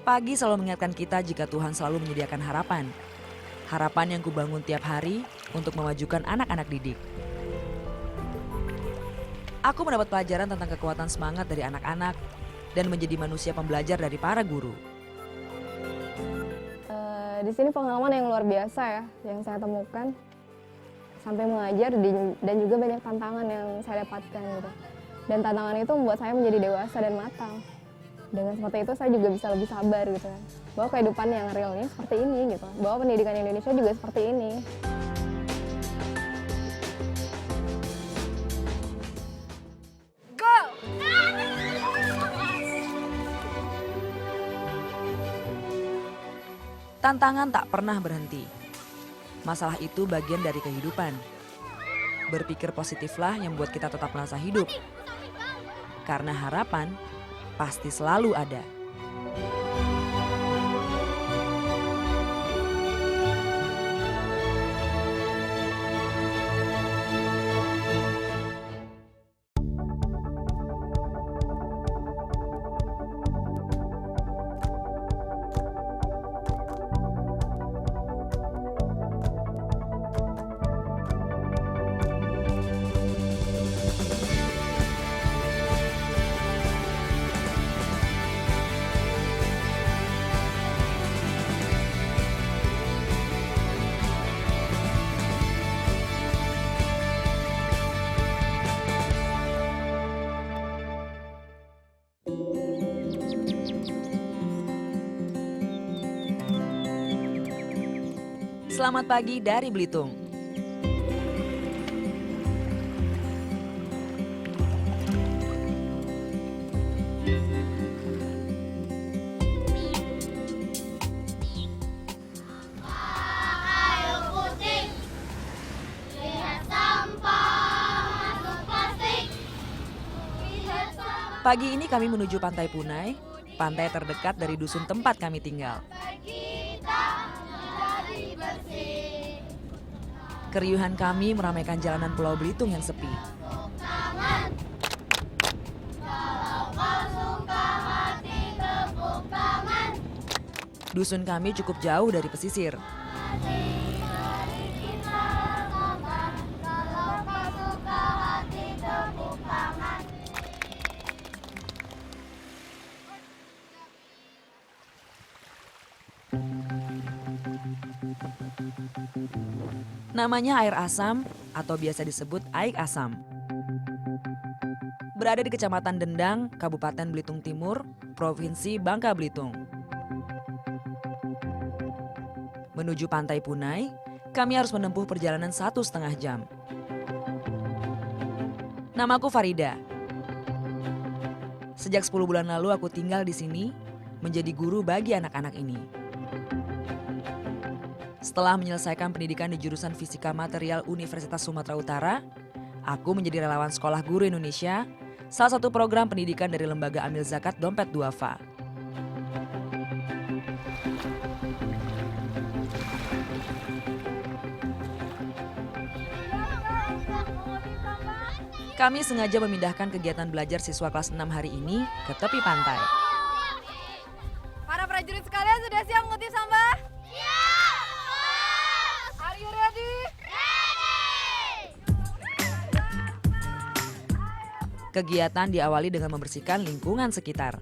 Pagi selalu mengingatkan kita jika Tuhan selalu menyediakan harapan. Harapan yang kubangun tiap hari untuk memajukan anak-anak didik. Aku mendapat pelajaran tentang kekuatan semangat dari anak-anak dan menjadi manusia pembelajar dari para guru. Di sini pengalaman yang luar biasa ya, yang saya temukan. Sampai mengajar dan juga banyak tantangan yang saya dapatkan gitu. Dan tantangan itu membuat saya menjadi dewasa dan matang. Dengan seperti itu saya juga bisa lebih sabar gitu kan. Bahwa kehidupan yang realnya seperti ini gitu. Bahwa pendidikan Indonesia juga seperti ini. Go! Tantangan tak pernah berhenti. Masalah itu bagian dari kehidupan. Berpikir positiflah yang membuat kita tetap merasa hidup. Karena harapan pasti selalu ada. Selamat pagi dari Belitung. Pagi ini kami menuju Pantai Punai, pantai terdekat dari dusun tempat kami tinggal. Keriuhan kami meramaikan jalanan Pulau Belitung yang sepi. Dusun kami cukup jauh dari pesisir. Namanya air asam atau biasa disebut aik asam. Berada di Kecamatan Dendang, Kabupaten Belitung Timur, Provinsi Bangka Belitung. Menuju Pantai Punai, kami harus menempuh perjalanan 1,5 jam. Namaku Farida. Sejak 10 bulan lalu aku tinggal di sini, menjadi guru bagi anak-anak ini. Setelah menyelesaikan pendidikan di jurusan Fisika Material Universitas Sumatera Utara, aku menjadi relawan Sekolah Guru Indonesia, salah satu program pendidikan dari Lembaga Amil Zakat Dompet Duafa. Kami sengaja memindahkan kegiatan belajar siswa kelas 6 hari ini ke tepi pantai. Para prajurit sekalian sudah siap mengutip sampah? Are you ready? Kegiatan diawali dengan membersihkan lingkungan sekitar.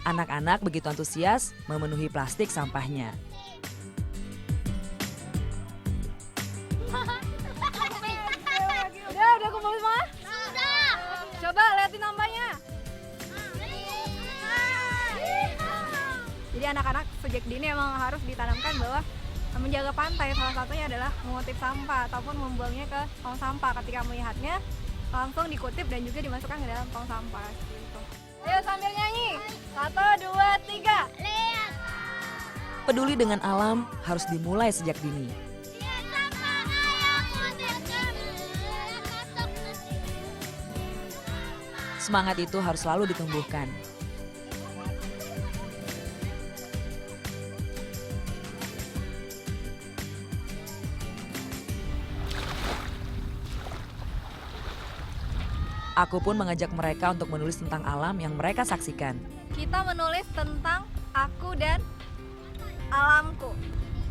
Anak-anak begitu antusias memenuhi plastik sampahnya. Udah kumpul semua? Sudah. Coba liatin sampahnya. Jadi anak-anak sejak dini emang harus ditanamkan bahwa menjaga pantai salah satunya adalah mengutip sampah ataupun membuangnya ke tong sampah. Ketika melihatnya langsung dikutip dan juga dimasukkan ke dalam tong sampah. Gitu. Ayo sambil nyanyi. 1, 2, 3. Lihat. Peduli dengan alam harus dimulai sejak dini. Semangat itu harus selalu ditumbuhkan. Aku pun mengajak mereka untuk menulis tentang alam yang mereka saksikan. Kita menulis tentang aku dan alamku.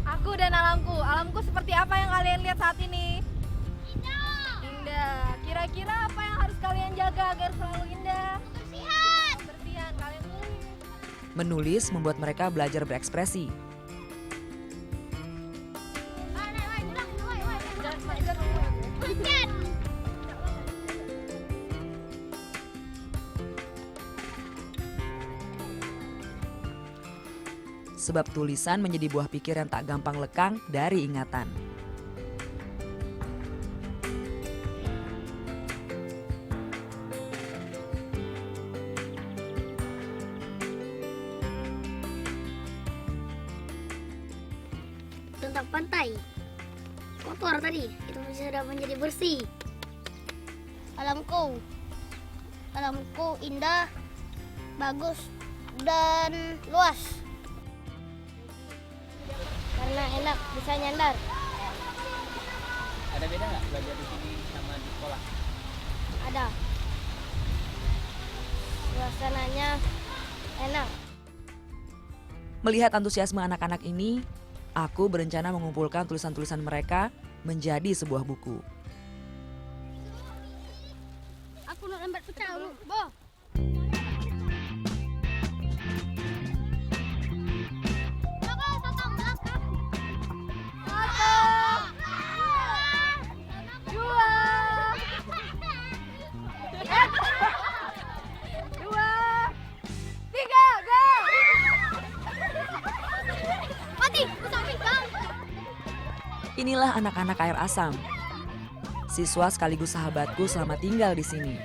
Aku dan alamku. Alamku seperti apa yang kalian lihat saat ini? Indah. Kira-kira apa yang harus kalian jaga agar selalu indah? Kebersihan. Kalian tulis. Menulis membuat mereka belajar berekspresi. Sebab tulisan menjadi buah pikir yang tak gampang lekang dari ingatan. Tentang pantai, kotor tadi, itu sudah menjadi bersih. Alamku indah, bagus, dan luas. Karena enak, bisa nyandar. Ada beda nggak belajar di sini sama di sekolah? Ada. Suasananya enak. Melihat antusiasme anak-anak ini, aku berencana mengumpulkan tulisan-tulisan mereka menjadi sebuah buku. Aku nak lambat pecah dulu, Bo. Inilah anak-anak air asam. Siswa sekaligus sahabatku selama tinggal di sini.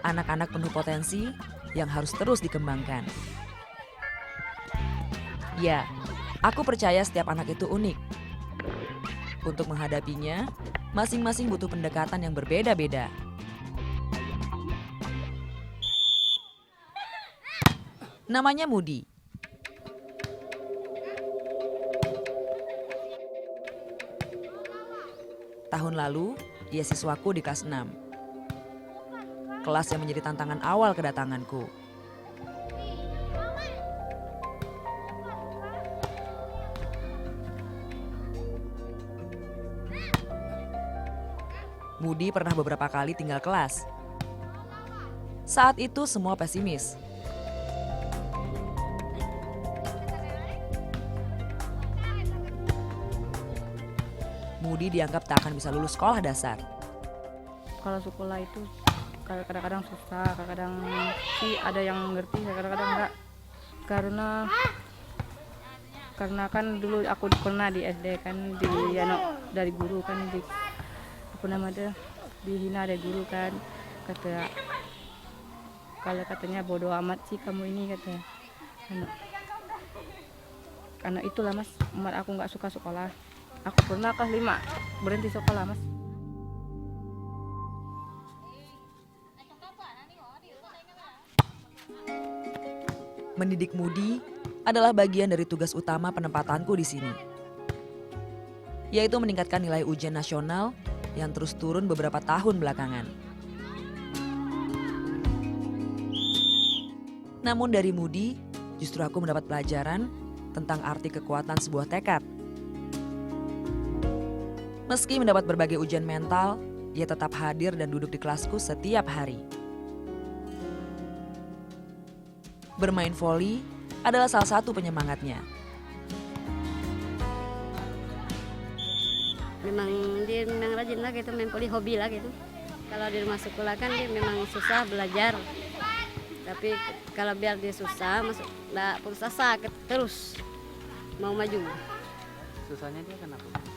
Anak-anak penuh potensi yang harus terus dikembangkan. Ya, aku percaya setiap anak itu unik. Untuk menghadapinya, masing-masing butuh pendekatan yang berbeda-beda. Namanya Moody. Tahun lalu, ia siswaku di kelas 6. Kelas yang menjadi tantangan awal kedatanganku. Moody pernah beberapa kali tinggal kelas. Saat itu semua pesimis. Moody dianggap tak akan bisa lulus sekolah dasar. Kalau sekolah itu kadang-kadang susah, kadang-kadang sih ada yang ngerti, kadang-kadang enggak. Karena kan dulu aku pernah di SD kan dari guru kan dihina dari guru kan, katanya bodoh amat sih kamu ini katanya. Karena itulah Mas, aku nggak suka sekolah. Aku pernah kelas 5 berhenti sekolah Mas. Mendidik Moody adalah bagian dari tugas utama penempatanku di sini, yaitu meningkatkan nilai ujian nasional yang terus turun beberapa tahun belakangan. Namun dari Moody, justru aku mendapat pelajaran tentang arti kekuatan sebuah tekad. Meski mendapat berbagai ujian mental, ia tetap hadir dan duduk di kelasku setiap hari. Bermain voli adalah salah satu penyemangatnya. Dia memang rajin lah gitu, main voli hobi lah gitu. Kalau di rumah sekolah kan dia memang susah belajar. Tapi kalau biar dia susah, nggak perlu sakit terus mau maju. Susahnya dia kenapa?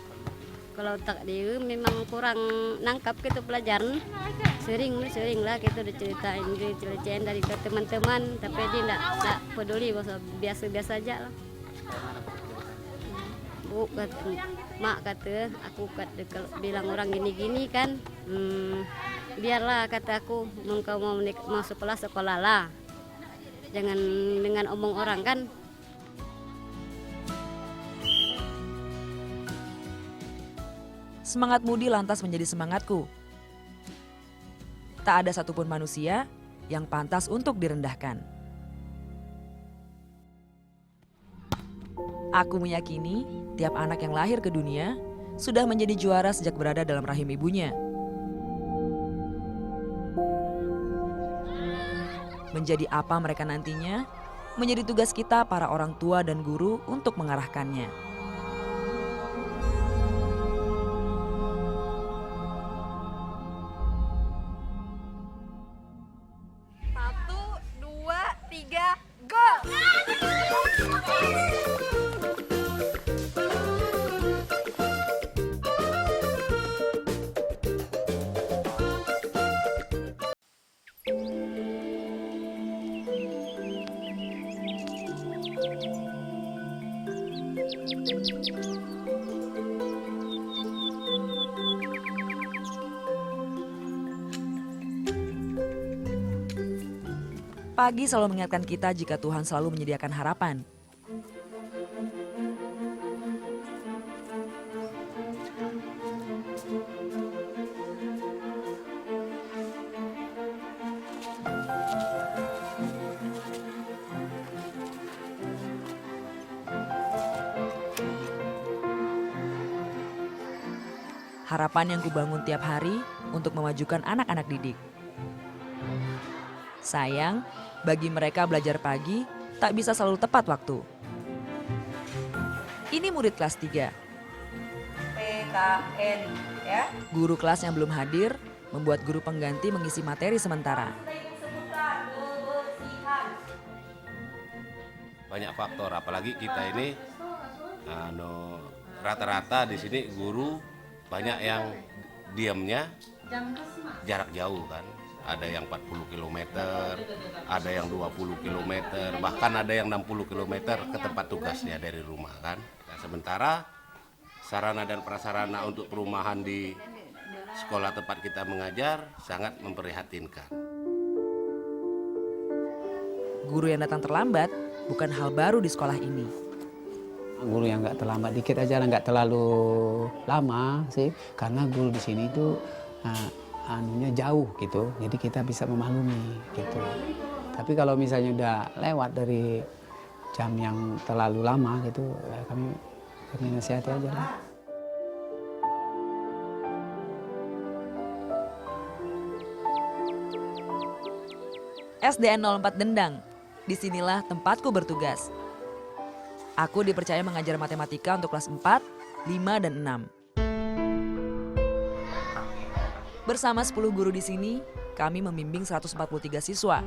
Kalau tak dia memang kurang nangkap gitu pelajaran. Sering lah gitu diceritain dari ke teman-teman, tapi dia nggak peduli, biasa aja lah. Bu, mak kata aku kalau bilang orang gini kan, biarlah kata aku, engkau mau sekolah lah, jangan dengan omong orang kan. Semangat Moody lantas menjadi semangatku Tak ada satupun manusia yang pantas untuk direndahkan. Aku meyakini tiap anak yang lahir ke dunia sudah menjadi juara sejak berada dalam rahim ibunya. Menjadi apa mereka nantinya, menjadi tugas kita para orang tua dan guru untuk mengarahkannya. Satu, dua, tiga, go! Pagi selalu mengingatkan kita jika Tuhan selalu menyediakan harapan. Harapan yang kubangun tiap hari untuk memajukan anak-anak didik. Sayang, bagi mereka belajar pagi tak bisa selalu tepat waktu. Ini murid kelas 3. PKN ya. Guru kelas yang belum hadir membuat guru pengganti mengisi materi sementara. Banyak faktor, apalagi kita ini rata-rata di sini guru banyak yang diamnya jarak jauh kan. Ada yang 40 km, ada yang 20 km, bahkan ada yang 60 km ke tempat tugasnya dari rumah kan. Nah, sementara sarana dan prasarana untuk perumahan di sekolah tempat kita mengajar sangat memprihatinkan. Guru yang datang terlambat bukan hal baru di sekolah ini. Guru yang nggak terlambat dikit aja, nggak terlalu lama sih, karena guru di sini itu anunya jauh gitu, jadi kita bisa memaklumi gitu. Tapi kalau misalnya udah lewat dari jam yang terlalu lama gitu, ya kami nasihati aja lah. SDN 04 Dendang, disinilah tempatku bertugas. Aku dipercaya mengajar matematika untuk kelas 4, 5, dan 6. Bersama 10 guru di sini, kami membimbing 143 siswa.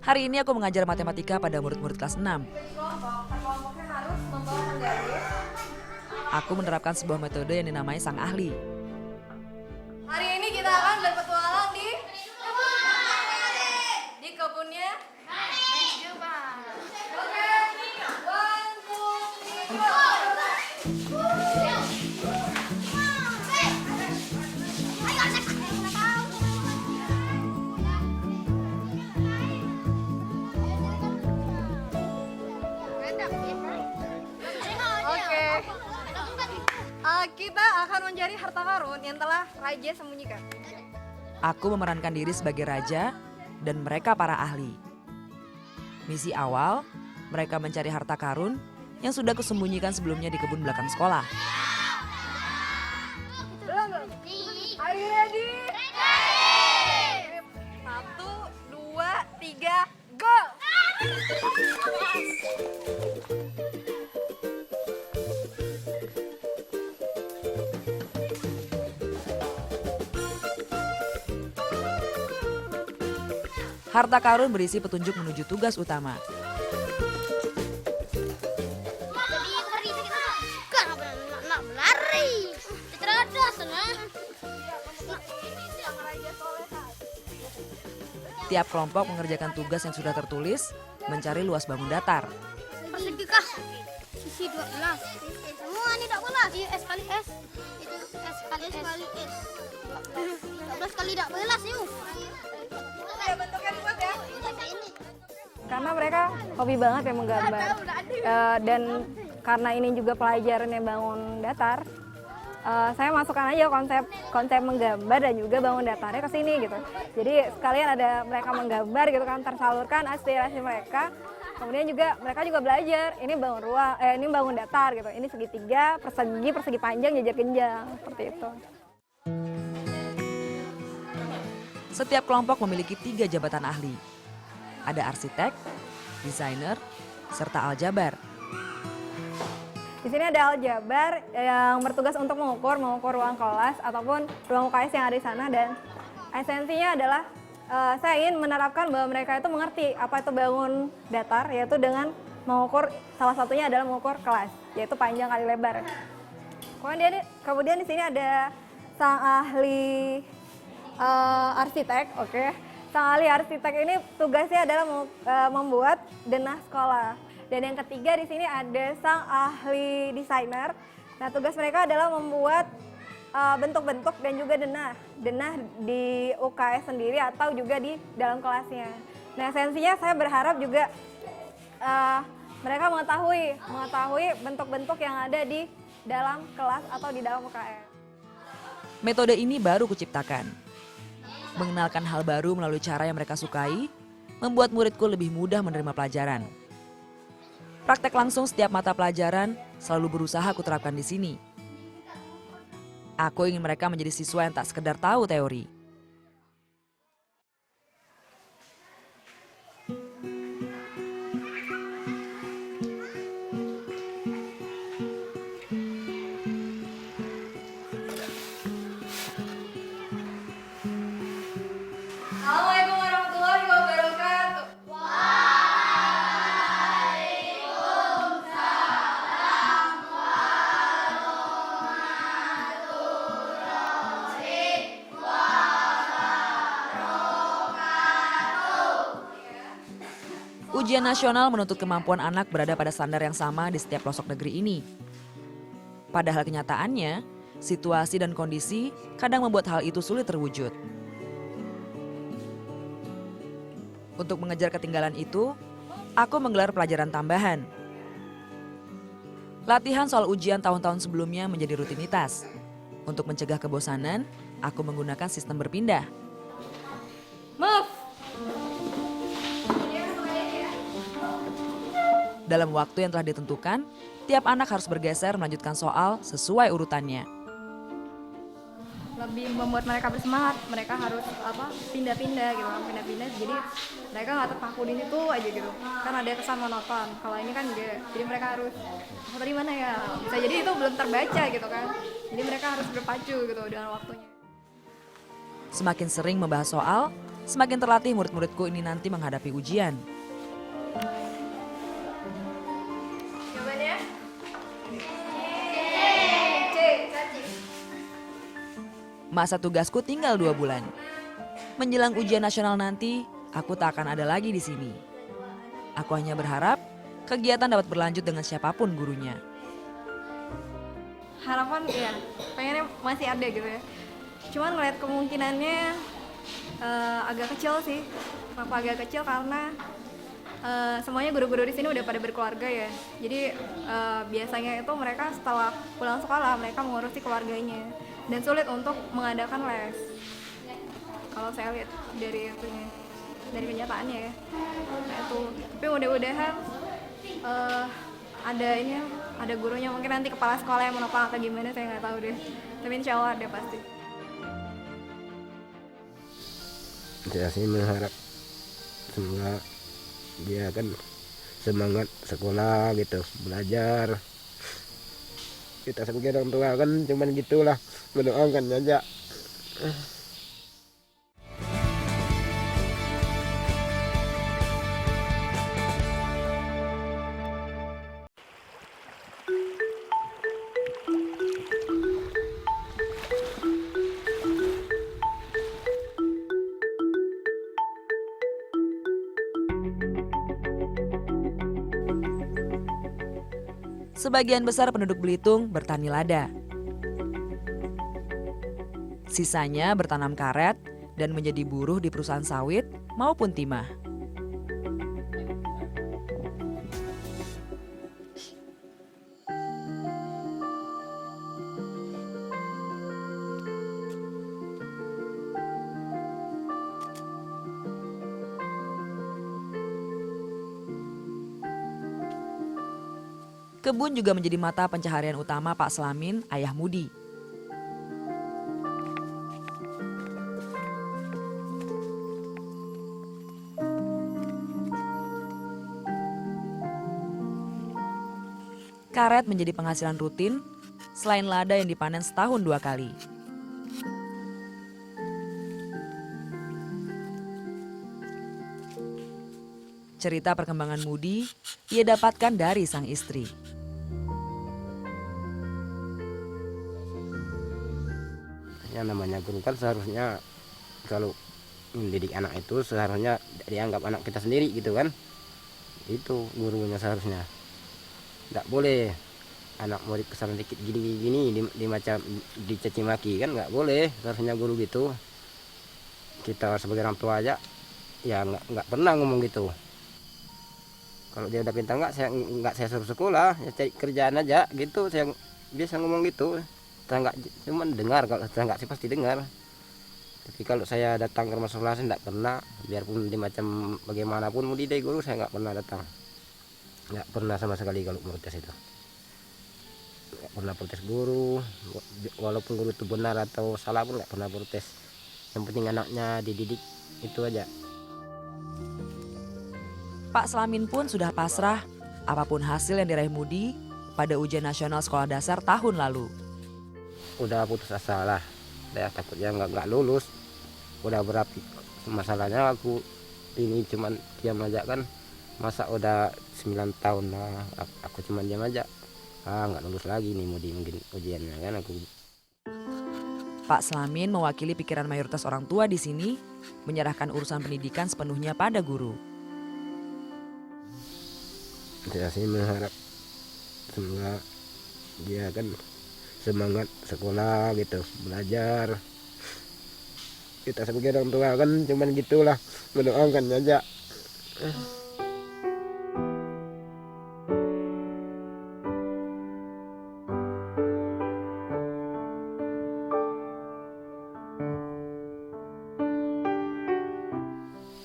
Hari ini aku mengajar matematika pada murid-murid kelas 6. Kelompoknya harus membawa garis. Aku menerapkan sebuah metode yang dinamai sang ahli. Hari ini kita akan berpetualang di kebunnya. Oke, 1, 2, 3, go! Oke. Kita akan mencari harta karun yang telah Raja sembunyikan. Aku memerankan diri sebagai raja dan mereka para ahli. Misi awal, mereka mencari harta karun yang sudah kusembunyikan sebelumnya di kebun belakang sekolah. Belum? Are you ready? Ready! 1, 2, 3, go! Harta karun berisi petunjuk menuju tugas utama. Nak berlari. Terus nah. Tiap kelompok mengerjakan tugas yang sudah tertulis, mencari luas bangun datar. Persegi kah? Sisi 12. Semua ini 12. Iya, S kali S. Itu S kali S. 12 kali 12 yuk. Ya, bentuknya buat ya. Ini. karena mereka hobi banget ya menggambar. Dan karena ini juga pelajarannya bangun datar, saya masukkan aja konsep menggambar dan juga bangun datarnya ke sini gitu. Jadi sekalian ada mereka menggambar gitu kan, tersalurkan aspirasi mereka. Kemudian juga mereka juga belajar, ini bangun ruang, ini bangun datar gitu. Ini segitiga, persegi panjang, jajar genjang, seperti itu. Setiap kelompok memiliki 3 jabatan ahli. Ada arsitek, desainer, serta aljabar. Di sini ada aljabar yang bertugas untuk mengukur ruang kelas ataupun ruang UKS yang ada di sana, dan esensinya adalah saya ingin menerapkan bahwa mereka itu mengerti apa itu bangun datar, yaitu dengan mengukur, salah satunya adalah mengukur kelas, yaitu panjang kali lebar. Kemudian di sini ada sang ahli arsitek, oke. Sang ahli arsitek ini tugasnya adalah membuat denah sekolah. Dan yang ketiga di sini ada sang ahli desainer. Nah, tugas mereka adalah membuat bentuk-bentuk dan juga denah di UKS sendiri atau juga di dalam kelasnya. Nah, esensinya saya berharap juga mereka mengetahui bentuk-bentuk yang ada di dalam kelas atau di dalam UKS. Metode ini baru kuciptakan. Mengenalkan hal baru melalui cara yang mereka sukai, membuat muridku lebih mudah menerima pelajaran. Praktek langsung setiap mata pelajaran selalu berusaha kuterapkan di sini. Aku ingin mereka menjadi siswa yang tak sekedar tahu teori. Assalamualaikum warahmatullahi wabarakatuh. Ujian nasional menuntut kemampuan anak berada pada standar yang sama di setiap pelosok negeri ini. Padahal kenyataannya, situasi dan kondisi kadang membuat hal itu sulit terwujud. Untuk mengejar ketinggalan itu, aku menggelar pelajaran tambahan. Latihan soal ujian tahun-tahun sebelumnya menjadi rutinitas. Untuk mencegah kebosanan, aku menggunakan sistem berpindah. Move. Dalam waktu yang telah ditentukan, tiap anak harus bergeser melanjutkan soal sesuai urutannya. Lebih membuat mereka bersemangat, mereka harus pindah-pindah gitu, jadi mereka nggak terpaku di situ aja gitu, kan ada kesan monoton. Kalau ini kan enggak, jadi mereka harus tadi mana ya, bisa jadi itu belum terbaca gitu kan, jadi mereka harus berpacu gitu dengan waktunya. Semakin sering membahas soal, semakin terlatih murid-muridku ini nanti menghadapi ujian. Jawabannya C. Masa tugasku tinggal 2 bulan. Menjelang ujian nasional nanti, aku tak akan ada lagi di sini. Aku hanya berharap kegiatan dapat berlanjut dengan siapapun gurunya. Harapan ya, pengennya masih ada gitu ya. Cuman ngeliat kemungkinannya agak kecil sih. Kenapa agak kecil? Karena semuanya guru-guru di sini udah pada berkeluarga ya. Jadi biasanya itu mereka setelah pulang sekolah mereka mengurusi keluarganya dan sulit untuk mengadakan les. Kalau saya lihat dari itunya, dari kenyataannya ya. Nah itu. Tapi mudah-mudahan ada gurunya, mungkin nanti kepala sekolah yang menopang atau gimana, saya nggak tahu deh. Tapi insya Allah ada pasti. Saya sih mengharap semoga dia kan semangat sekolah gitu, belajar. Kita sebagai orang tua kan cuman gitulah, mendoakan aja. Sebagian besar penduduk Belitung bertani lada. Sisanya bertanam karet dan menjadi buruh di perusahaan sawit maupun timah. Kebun juga menjadi mata pencaharian utama Pak Slamin, ayah Mudi. Karet menjadi penghasilan rutin, selain lada yang dipanen setahun 2 kali. Cerita perkembangan Mudi ia dapatkan dari sang istri. Yang namanya guru kan seharusnya kalau mendidik anak itu seharusnya dianggap anak kita sendiri gitu kan. Itu gurunya seharusnya. Nggak boleh anak mau kesalahan dikit gini di macam dicaci maki kan nggak boleh, seharusnya guru gitu. Kita sebagai orang tua aja ya nggak pernah ngomong gitu. Kalau dia udah pintar nggak saya suruh sekolah, ya cari kerjaan aja gitu. Saya biasa ngomong gitu. Saya nggak cuma dengar, kalau saya nggak sih pasti dengar. Tapi kalau saya datang ke rumah sekolah saya nggak pernah, biarpun di macam bagaimanapun mau didik guru saya nggak pernah datang. Nggak pernah sama sekali kalau protes itu. Nggak pernah protes guru, walaupun guru itu benar atau salah pun nggak pernah protes. Yang penting anaknya dididik, itu aja. Pak Slamin pun sudah pasrah apapun hasil yang diraih Mudi pada ujian nasional sekolah dasar tahun lalu. Udah putus asa lah, saya takutnya nggak lulus. Udah berat masalahnya, aku ini cuman diam aja kan. Masa udah 9 tahun lah aku cuma diam aja, nggak lulus lagi nih Mudi mungkin ujiannya kan aku. Pak Slamin mewakili pikiran mayoritas orang tua di sini, menyerahkan urusan pendidikan sepenuhnya pada guru. Saya sih mengharap semoga dia kan semangat sekolah gitu, belajar. Kita sebagai orang tua kan cuman gitulah, mendoakan aja.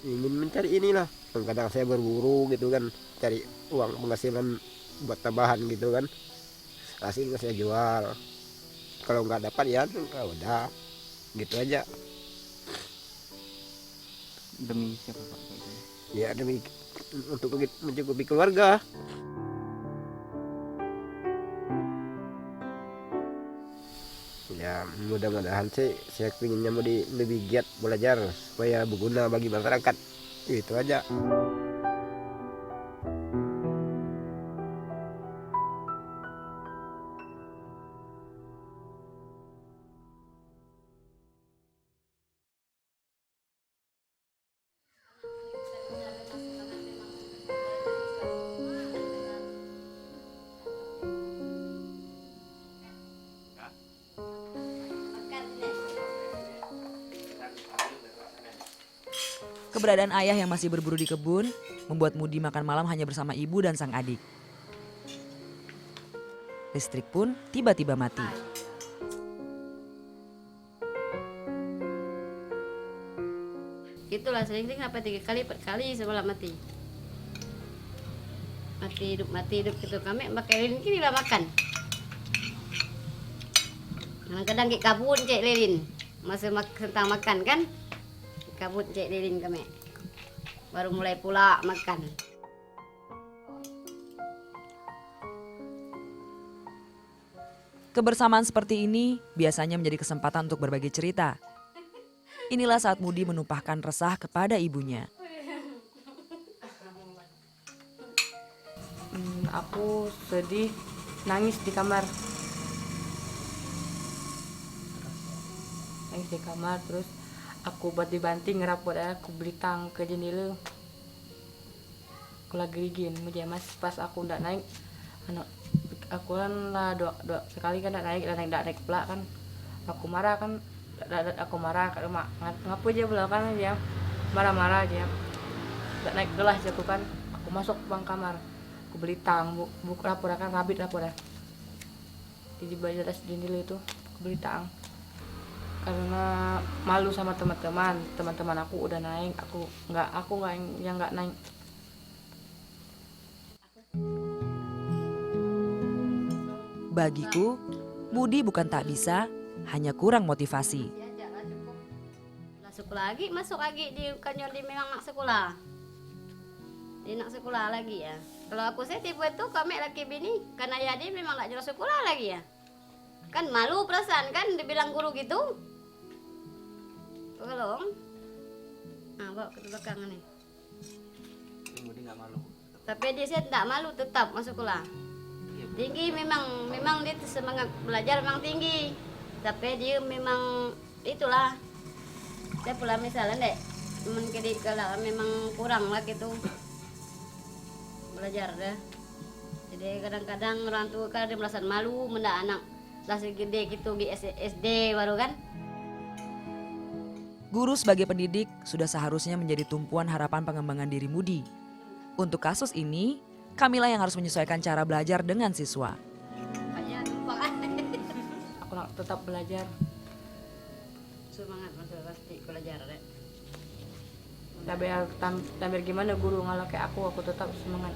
Ingin mencari inilah, kadang saya berburu gitu kan, cari uang penghasilan buat tambahan gitu kan, hasil saya jual. Kalau nggak dapat ya udah gitu aja. Demi siapa Pak? Ya demi untuk mencukupi keluarga. Ya mudah-mudahan sih saya pinginnya mau lebih giat belajar supaya berguna bagi masyarakat, itu aja. Keberadaan ayah yang masih berburu di kebun membuat Mudi makan malam hanya bersama ibu dan sang adik. Listrik pun tiba-tiba mati. Itulah sering-sering sampai 3 kali 4 kali sebelum mati. Mati hidup gitu. Kami pakai lilin kini lah makan. Kadang kita kabut cek lilin. Masa tentang makan kan, kabut cek lilin kami. Baru mulai pula makan. Kebersamaan seperti ini biasanya menjadi kesempatan untuk berbagi cerita. Inilah saat Mudi menumpahkan resah kepada ibunya. Aku sedih, nangis di kamar. Nangis di kamar, terus aku buat dibanting ngerapot, aku beli tang ke jendela. Aku lagi rigin, mas pas aku ndak naik, aku kan lah dua sekali kan ndak naik pula kan. Aku marah kan, aku marah kan, ngapu aja belakang dia, marah-marah aja. Ndak naik kelas aku kan, aku masuk bang kamar. Aku beli tang, buka lapor kan, rabit lapor ya. Di baju atas jendela itu, aku beli tang. Karena malu sama teman-teman aku udah naik, aku nggak yang nggak naik. Bagiku, Budi bukan tak bisa, hanya kurang motivasi. Masuk lagi, di kanyor di memang nak sekolah. Di nak sekolah lagi ya. Kalau aku saya tipe itu kami laki bini, karena ya dia memang nggak jelas sekolah lagi ya. Kan malu perasaan kan dibilang guru gitu. Tolong. Nah, bawa ke belakang nih. Budi nggak malu. Tapi dia sih tidak malu tetap masuk sekolah. Tinggi memang dia semangat belajar memang tinggi. Tapi dia memang itulah. Saya pula misalnya dek, mungkin kalau memang kurang lah gitu belajar deh. Jadi kadang-kadang orang tua kan dia merasa malu mendak anak masih gede gitu di SD baru kan. Guru sebagai pendidik sudah seharusnya menjadi tumpuan harapan pengembangan diri Budi. Untuk kasus ini, Kamilah yang harus menyesuaikan cara belajar dengan siswa. Aku nak tetap belajar. Semangat masuk pasti belajar deh. Tampil gimana guru ngalah kayak aku tetap semangat.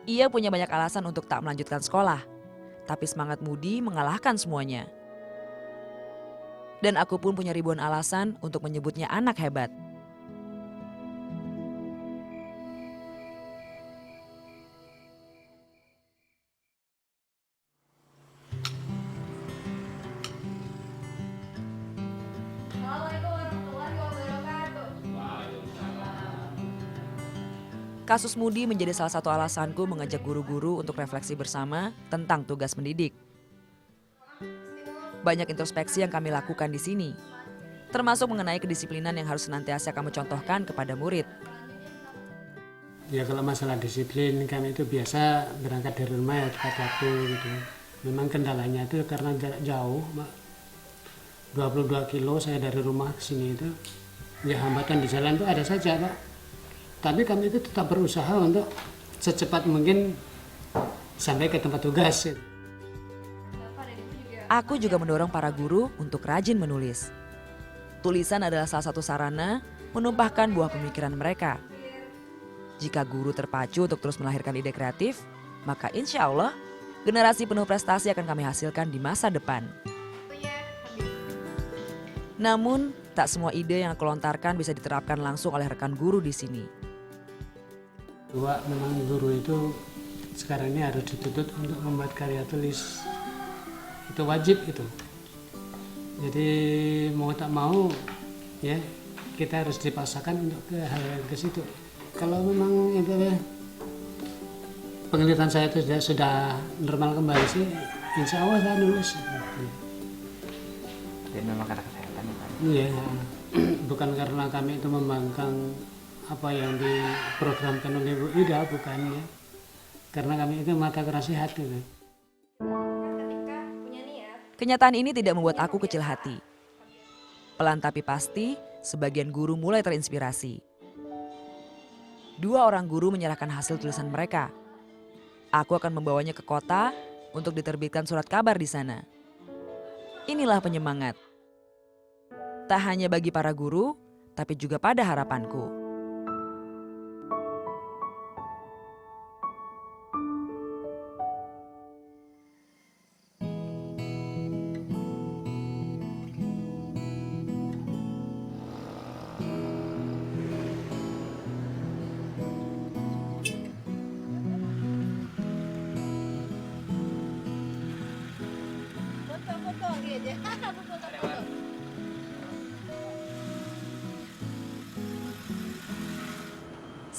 Ia punya banyak alasan untuk tak melanjutkan sekolah, tapi semangat Budi mengalahkan semuanya. Dan aku pun punya ribuan alasan untuk menyebutnya anak hebat. Kasus Budi menjadi salah satu alasanku mengajak guru-guru untuk refleksi bersama tentang tugas mendidik. Banyak introspeksi yang kami lakukan di sini, termasuk mengenai kedisiplinan yang harus senantiasa kami contohkan kepada murid. Ya kalau masalah disiplin kami itu biasa berangkat dari rumah ya tepat waktu gitu. Memang kendalanya itu karena jarak jauh, 22 kilo saya dari rumah ke sini itu. Ya hambatan di jalan itu ada saja Pak. Tapi kami itu tetap berusaha untuk secepat mungkin sampai ke tempat tugas. Aku juga mendorong para guru untuk rajin menulis. Tulisan adalah salah satu sarana menumpahkan buah pemikiran mereka. Jika guru terpacu untuk terus melahirkan ide kreatif, maka insya Allah generasi penuh prestasi akan kami hasilkan di masa depan. Namun, tak semua ide yang aku lontarkan bisa diterapkan langsung oleh rekan guru di sini. Memang guru itu sekarang ini harus dituntut untuk membuat karya tulis. Itu wajib itu. Jadi mau tak mau ya kita harus dipaksakan untuk ke hal ke situ. Kalau memang itu ya, penglihatan saya itu sudah normal kembali sih, insya Allah saya nulis. Jadi memang karena kesehatan ya Pak? Iya, bukan karena kami itu membangkang apa yang diprogramkan oleh Bu Ida, bukan ya. Karena kami itu mata keras hati. Kenyataan ini tidak membuat aku kecil hati. Pelan tapi pasti, sebagian guru mulai terinspirasi. 2 orang guru menyerahkan hasil tulisan mereka. Aku akan membawanya ke kota untuk diterbitkan surat kabar di sana. Inilah penyemangat. Tak hanya bagi para guru, tapi juga pada harapanku.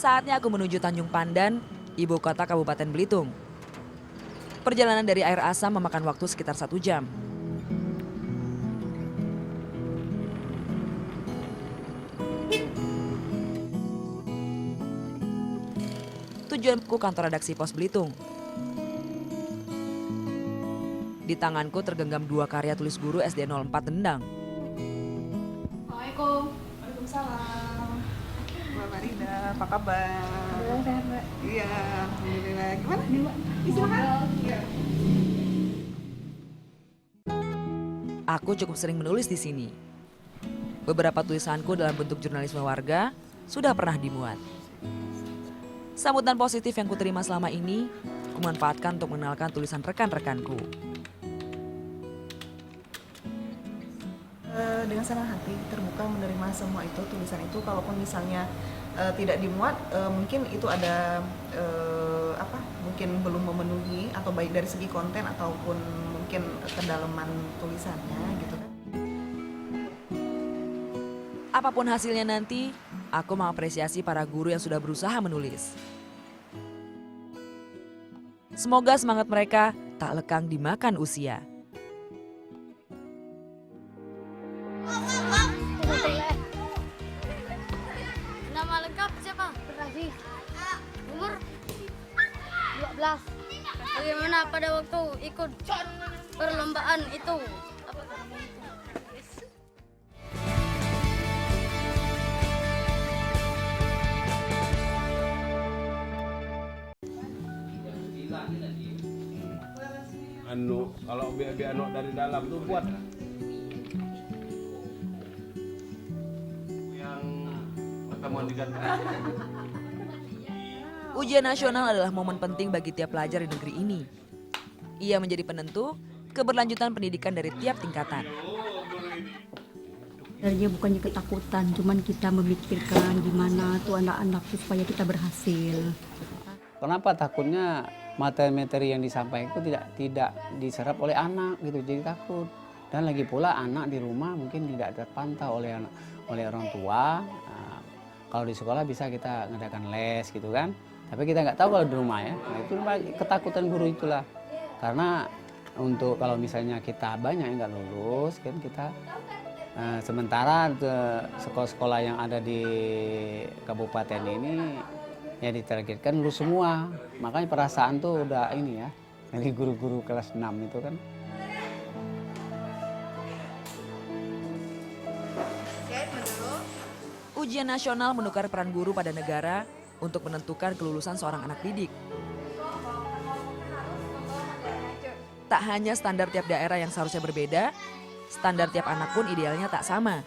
Saatnya aku menuju Tanjung Pandan, ibu kota Kabupaten Belitung. Perjalanan dari Air Asam memakan waktu sekitar 1 jam. Tujuanku kantor redaksi Pos Belitung. Di tanganku tergenggam 2 karya tulis guru SD 04 Dendang. Assalamualaikum. Waalaikumsalam. Mbak Farida, apa kabar? Sehat, Mbak. Iya, alhamdulillah. Gimana nih, Mbak? Silakan. Iya. Aku cukup sering menulis di sini. Beberapa tulisanku dalam bentuk jurnalisme warga sudah pernah dimuat. Sambutan positif yang kuterima selama ini, kumanfaatkan untuk mengenalkan tulisan rekan-rekanku. Dengan senang hati terbuka menerima semua itu, tulisan itu. Kalaupun misalnya tidak dimuat, mungkin itu ada mungkin belum memenuhi, atau baik dari segi konten ataupun mungkin kedalaman tulisannya gitu kan. Apapun hasilnya nanti, aku mengapresiasi para guru yang sudah berusaha menulis. Semoga semangat mereka tak lekang dimakan usia. Nama lengkap siapa? Berhasil. Umur 12. Bagaimana pada waktu ikut perlombaan itu? Kalau biar dari dalam tuh buat yang pertemuan di Ujian nasional adalah momen penting bagi tiap pelajar di negeri ini. Ia menjadi penentu keberlanjutan pendidikan dari tiap tingkatan. Sebenarnya bukannya ketakutan, cuman kita memikirkan gimana tuh anak-anak supaya kita berhasil. Kenapa takutnya materi-materi yang disampaikan itu tidak diserap oleh anak gitu, jadi takut. Dan lagi pula anak di rumah mungkin tidak terpantau oleh orang tua. Nah, kalau di sekolah bisa kita ngadakan les gitu kan, tapi kita nggak tahu kalau di rumah ya. Nah, itu ketakutan guru itulah. Karena untuk kalau misalnya kita banyak yang nggak lulus kan kita sementara sekolah-sekolah yang ada di kabupaten ini ya ditargetkan lulus semua. Makanya perasaan tuh udah ini ya, dari guru-guru kelas 6 itu kan. Ujian nasional menukar peran guru pada negara untuk menentukan kelulusan seorang anak didik. Tak hanya standar tiap daerah yang seharusnya berbeda, standar tiap anak pun idealnya tak sama.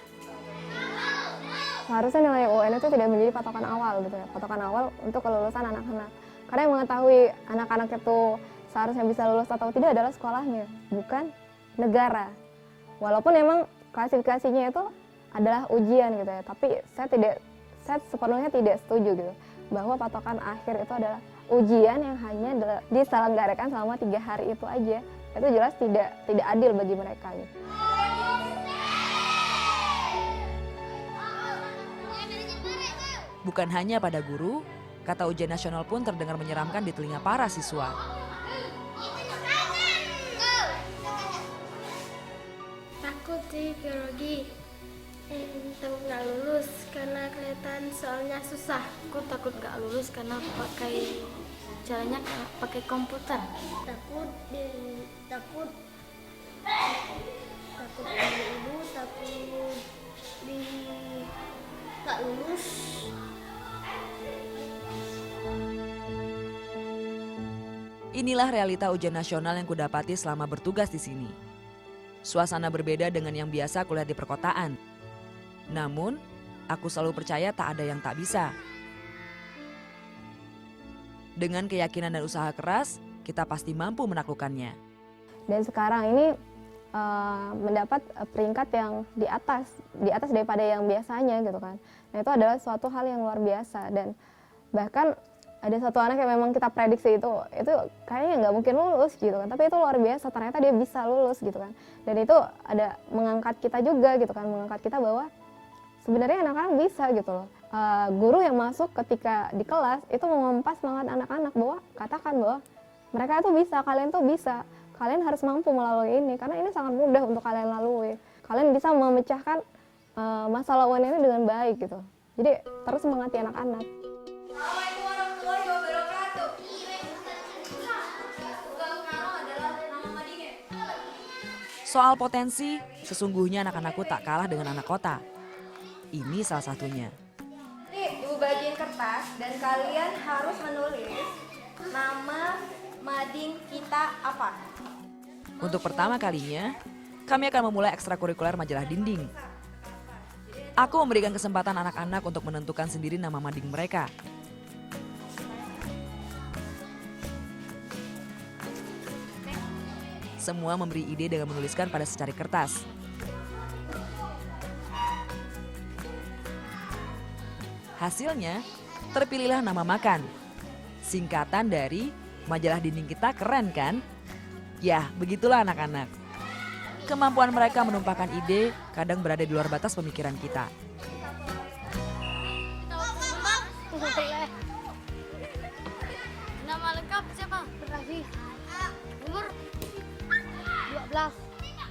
Seharusnya nilai UN itu tidak menjadi patokan awal gitu ya, patokan awal untuk kelulusan anak-anak. Karena yang mengetahui anak-anak itu seharusnya bisa lulus atau tidak adalah sekolahnya, bukan negara. Walaupun memang klasifikasinya itu adalah ujian gitu ya, tapi saya sepenuhnya tidak setuju gitu bahwa patokan akhir itu adalah ujian yang hanya diselenggarakan selama 3 hari itu aja. Itu jelas tidak adil bagi mereka gitu. Bukan hanya pada guru, kata ujian nasional pun terdengar menyeramkan di telinga para siswa. Takut sih biologi. Takut nggak lulus karena kelihatan soalnya susah. Aku takut nggak lulus karena caranya pakai komputer. Takut ibu, takut nggak lulus. Inilah realita ujian nasional yang kudapati selama bertugas di sini. Suasana berbeda dengan yang biasa kulihat di perkotaan. Namun, aku selalu percaya tak ada yang tak bisa. Dengan keyakinan dan usaha keras, kita pasti mampu menaklukkannya. Dan sekarang ini mendapat peringkat yang di atas daripada yang biasanya gitu kan. Nah itu adalah suatu hal yang luar biasa, dan bahkan ada satu anak yang memang kita prediksi itu kayaknya nggak mungkin lulus gitu kan, tapi itu luar biasa, ternyata dia bisa lulus gitu kan. Dan itu ada mengangkat kita juga gitu kan, mengangkat kita bahwa sebenarnya anak-anak bisa gitu loh. Guru yang masuk ketika di kelas itu memompa semangat anak-anak bahwa katakan bahwa mereka tuh bisa, kalian tuh bisa, kalian harus mampu melalui ini karena ini sangat mudah untuk kalian lalui. Kalian bisa memecahkan masalah UN ini dengan baik gitu. Jadi terus semangati anak-anak. Soal potensi, sesungguhnya anak-anakku tak kalah dengan anak kota. Ini salah satunya. Nih, ibu bagiin kertas dan kalian harus menulis nama mading kita apa. Untuk pertama kalinya, kami akan memulai ekstrakurikuler majalah dinding. Aku memberikan kesempatan anak-anak untuk menentukan sendiri nama mading mereka. Semua memberi ide dengan menuliskan pada secari kertas. Hasilnya, terpilihlah nama makan. Singkatan dari majalah dinding kita, keren kan? Ya, begitulah anak-anak. Kemampuan mereka menumpahkan ide kadang berada di luar batas pemikiran kita. Nama lengkap siapa? Berarti umur 12.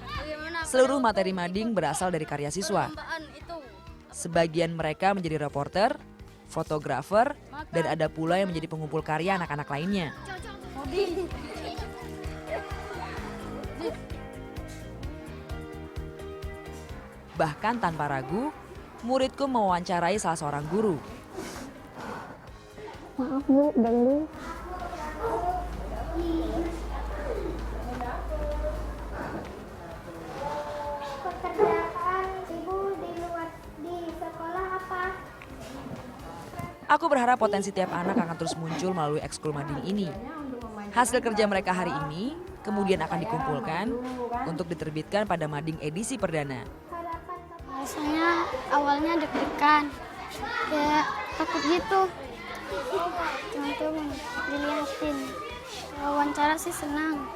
Bagaimana Seluruh materi mading berasal dari karya siswa. perlombaan itu? Sebagian mereka menjadi reporter, fotografer, dan ada pula yang menjadi pengumpul karya anak-anak lainnya. Bahkan tanpa ragu, muridku mewawancarai salah seorang guru. Maaf Bu, ganggu. Pekerjaan ibu di sekolah apa? Aku berharap potensi tiap anak akan terus muncul melalui ekskul mading ini. Hasil kerja mereka hari ini kemudian akan dikumpulkan untuk diterbitkan pada mading edisi perdana. Rasanya awalnya deg-degan, kayak takut gitu. Teman-teman dilihatin. Wawancara sih senang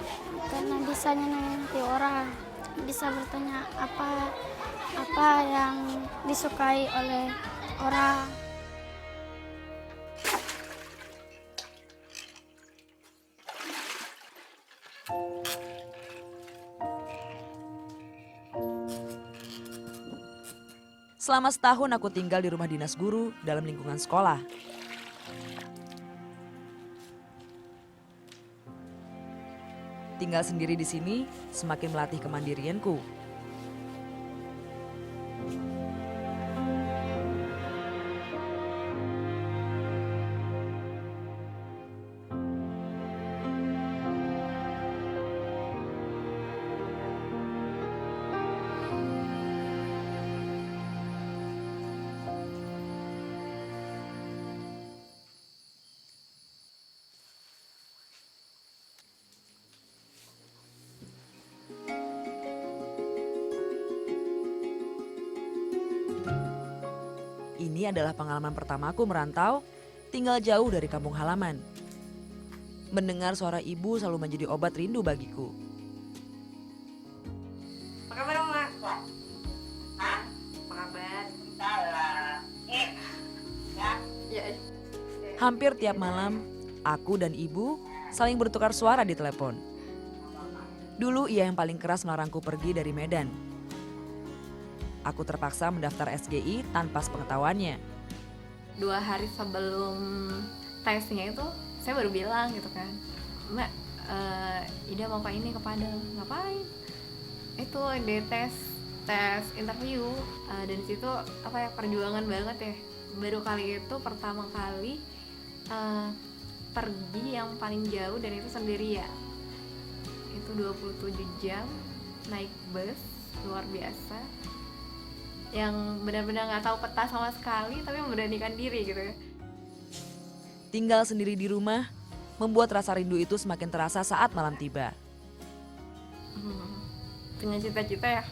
karena bisa nyenengin orang, bisa bertanya apa yang disukai oleh orang. Selama setahun aku tinggal di rumah dinas guru dalam lingkungan sekolah. Tinggal sendiri di sini semakin melatih kemandirianku. Ini adalah pengalaman pertamaku merantau, tinggal jauh dari kampung halaman. Mendengar suara ibu selalu menjadi obat rindu bagiku. Apa kabar, Mak? Apa kabar? Ya. Hampir tiap malam, aku dan ibu saling bertukar suara di telepon. Dulu ia yang paling keras melarangku pergi dari Medan. Aku terpaksa mendaftar SGI tanpa sepengetahuannya. 2 hari sebelum tesnya itu saya baru bilang gitu kan, Mbak, Ida mau ke ini ke Padang. Ngapain? Itu ada tes interview, dan situ perjuangan banget ya. Baru kali itu pertama kali pergi yang paling jauh dan itu sendirian. Itu 27 jam naik bus, luar biasa. Yang benar-benar nggak tahu peta sama sekali tapi memberanikan diri gitu ya. Tinggal sendiri di rumah membuat rasa rindu itu semakin terasa saat malam tiba. Punya cita-cita ya,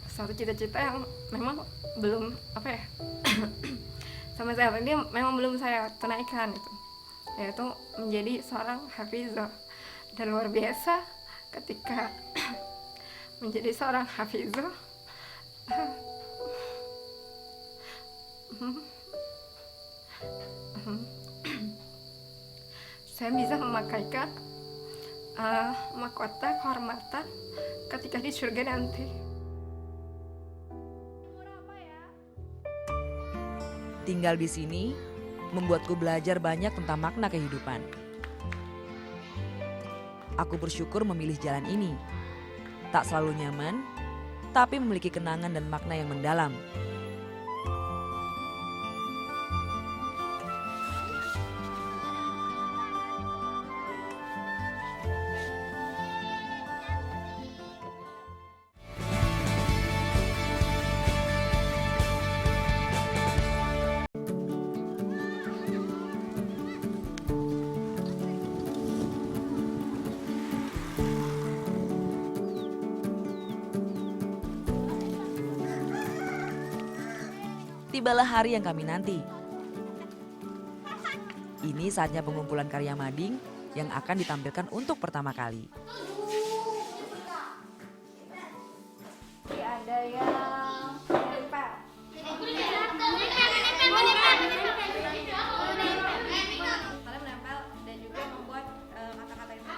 satu cita-cita yang memang belum sampai saat ini memang belum saya tunaikan itu, yaitu menjadi seorang hafizah. Dan luar biasa ketika menjadi seorang hafizah, saya bisa memakaikan mahkota kehormatan ketika di surga nanti. Tinggal di sini membuatku belajar banyak tentang makna kehidupan. Aku bersyukur memilih jalan ini. Tak selalu nyaman, tapi memiliki kenangan dan makna yang mendalam. Tibalah hari yang kami nanti. Ini saatnya pengumpulan karya mading yang akan ditampilkan untuk pertama kali. Ada yang nempel. Kalian menempel dan juga membuat kata-kata itu.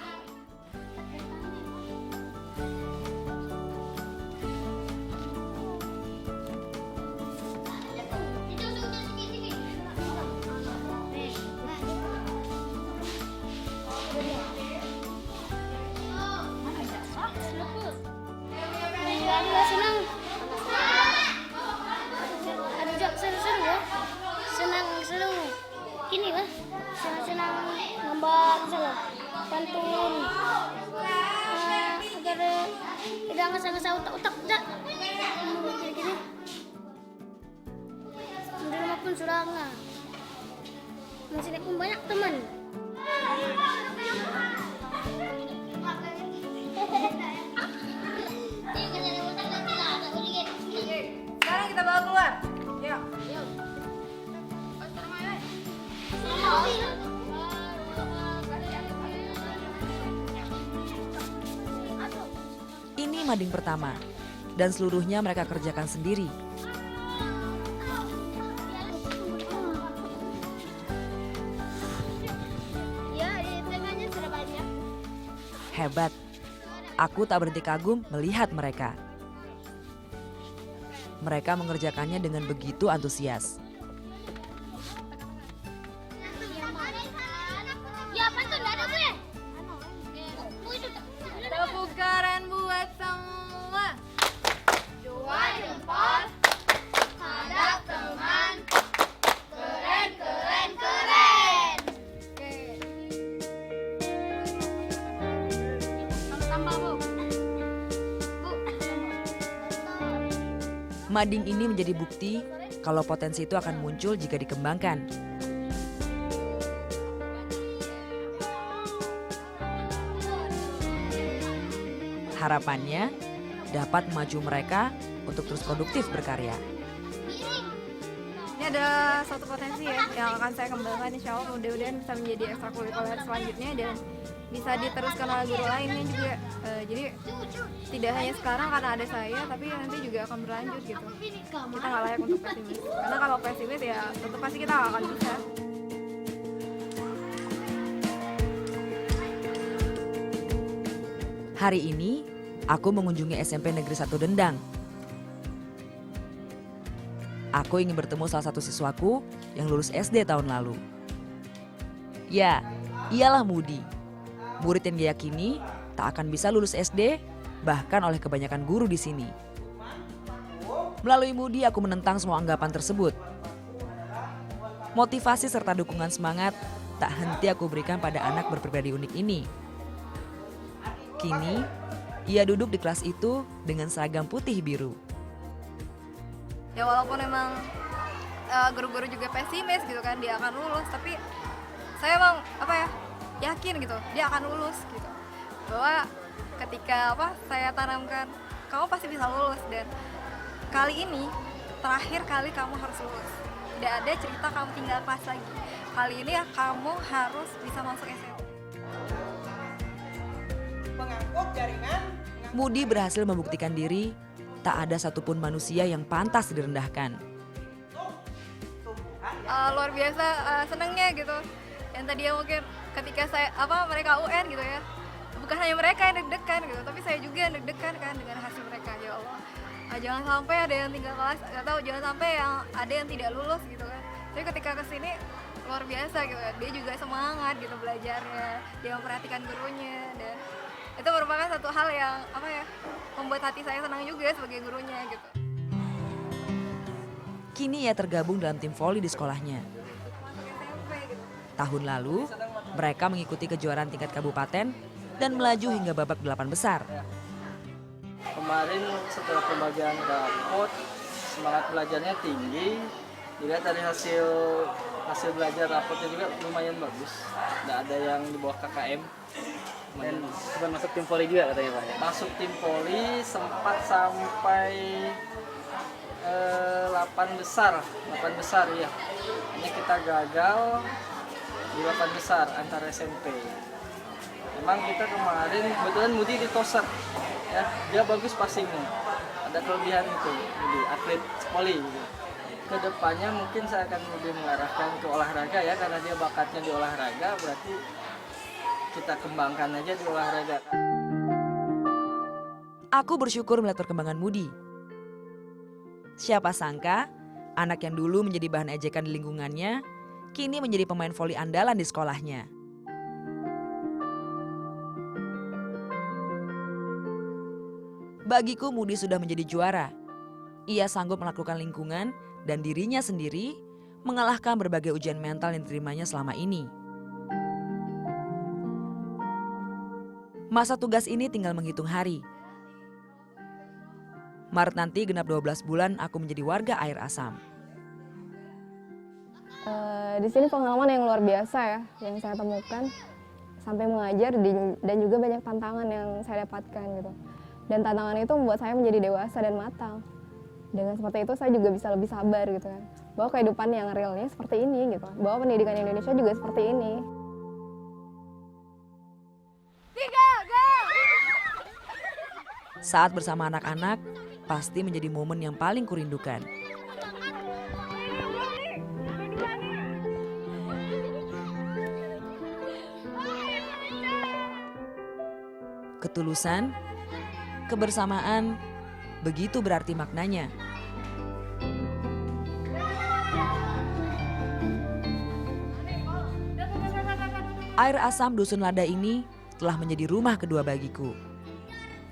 Ada senang. Ada seru-seru ya. Senang-seru. Gini lah. Senang-senang gambar misalnya. Pantun. Agar tidak ngasah-ngasah otak-otak tak. Gini-gini. Di rumah pun suranga. Masih pun banyak teman. Sekarang kita bawa keluar. Yuk. Ini mading pertama, dan seluruhnya mereka kerjakan sendiri. Ya, di tengahnya sudah banyak. Hebat. Aku tak berhenti kagum melihat mereka. Mereka mengerjakannya dengan begitu antusias. Ya, pantun ada gue. Tepuk keren buat semua. Dua jempol. Hadap teman. Keren, keren, keren. Tambah, Bu. Mading ini menjadi bukti kalau potensi itu akan muncul jika dikembangkan. Harapannya dapat memacu mereka untuk terus produktif berkarya. Ini ada suatu potensi ya yang akan saya kembangkan, insya Allah mudah-mudahan bisa menjadi ekstrakurikuler selanjutnya dan bisa diteruskan oleh guru lainnya juga. Jadi tidak hanya sekarang karena ada saya, tapi nanti juga akan berlanjut gitu. Kita nggak layak untuk pesimis, karena kalau pesimis ya tentu pasti kita nggak akan bisa. Hari ini aku mengunjungi SMP Negeri 1 Dendang. Aku ingin bertemu salah satu siswaku yang lulus SD tahun lalu. Ya, ialah Mudi. Murid yang diyakini tak akan bisa lulus SD, bahkan oleh kebanyakan guru di sini. Melalui Mudi aku menentang semua anggapan tersebut. Motivasi serta dukungan semangat tak henti aku berikan pada anak berpribadi unik ini. Kini, ia duduk di kelas itu dengan seragam putih biru. Ya walaupun memang guru-guru juga pesimis gitu kan dia akan lulus, tapi saya emang yakin gitu dia akan lulus gitu. Bahwa ketika saya tanamkan kamu pasti bisa lulus, dan kali ini terakhir kali kamu harus lulus. Tidak ada cerita kamu tinggal kelas lagi. Kali ini ya kamu harus bisa masuk SMP. Mudi berhasil membuktikan diri, tak ada satupun manusia yang pantas direndahkan. Luar biasa senangnya gitu. Yang tadinya mungkin ketika saya mereka UN gitu ya, bukan hanya mereka yang deg-degan gitu, tapi saya juga yang deg-degan kan dengan hasil mereka. Ya Allah, jangan sampai ada yang tinggal kelas, jangan sampai yang ada yang tidak lulus gitu kan. Tapi ketika kesini luar biasa gitu, dia juga semangat gitu belajarnya, dia memperhatikan gurunya, dan itu merupakan satu hal yang membuat hati saya senang juga sebagai gurunya gitu. Kini ia tergabung dalam tim voli di sekolahnya. Tahun lalu, mereka mengikuti kejuaraan tingkat kabupaten dan melaju hingga babak 8 besar. Kemarin setelah pembagian rapot, semangat belajarnya tinggi. Dilihat dari hasil belajar rapotnya juga lumayan bagus. Tidak ada yang di bawah KKM. Dan sempat masuk tim voli juga katanya Pak? Masuk tim voli sempat sampai 8 8 besar ya. Ini kita gagal di 8 besar antar SMP. Memang kita kemarin kebetulan Mudi di toser ya, dia bagus passingnya, ada kelebihan itu, jadi atlet voli gitu. Kedepannya mungkin saya akan lebih mengarahkan ke olahraga ya, karena dia bakatnya di olahraga, berarti kita kembangkan aja di olahraga. Aku bersyukur melihat perkembangan Mudi. Siapa sangka, anak yang dulu menjadi bahan ejekan di lingkungannya, kini menjadi pemain voli andalan di sekolahnya. Bagiku Mudi sudah menjadi juara. Ia sanggup melakukan lingkungan dan dirinya sendiri mengalahkan berbagai ujian mental yang diterimanya selama ini. Masa tugas ini tinggal menghitung hari. Maret nanti genap 12 bulan aku menjadi warga Air Asam. Di sini pengalaman yang luar biasa ya, yang saya temukan sampai mengajar dan juga banyak tantangan yang saya dapatkan gitu. Dan tantangan itu membuat saya menjadi dewasa dan matang. Dengan seperti itu saya juga bisa lebih sabar gitu kan. Bahwa kehidupan yang realnya seperti ini gitu. Bahwa pendidikan Indonesia juga seperti ini. Saat bersama anak-anak, pasti menjadi momen yang paling kurindukan. Ketulusan, kebersamaan, begitu berarti maknanya. Air Asam Dusun Lada ini telah menjadi rumah kedua bagiku.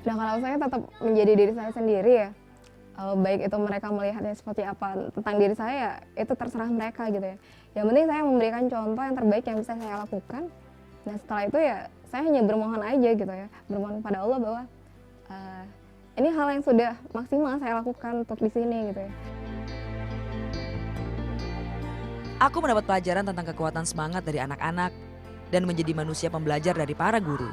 Nah kalau saya tetap menjadi diri saya sendiri ya, baik itu mereka melihatnya seperti apa tentang diri saya, itu terserah mereka gitu ya. Yang penting saya memberikan contoh yang terbaik yang bisa saya lakukan. Nah setelah itu ya saya hanya bermohon aja gitu ya, bermohon pada Allah bahwa ini hal yang sudah maksimal saya lakukan untuk di sini gitu ya. Aku mendapat pelajaran tentang kekuatan semangat dari anak-anak dan menjadi manusia pembelajar dari para guru.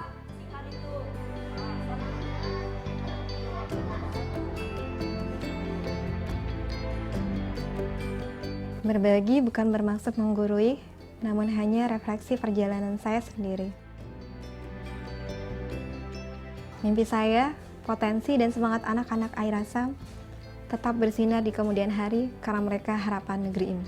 Berbagi bukan bermaksud menggurui, namun hanya refleksi perjalanan saya sendiri. Mimpi saya, potensi dan semangat anak-anak Air Asam tetap bersinar di kemudian hari karena mereka harapan negeri ini.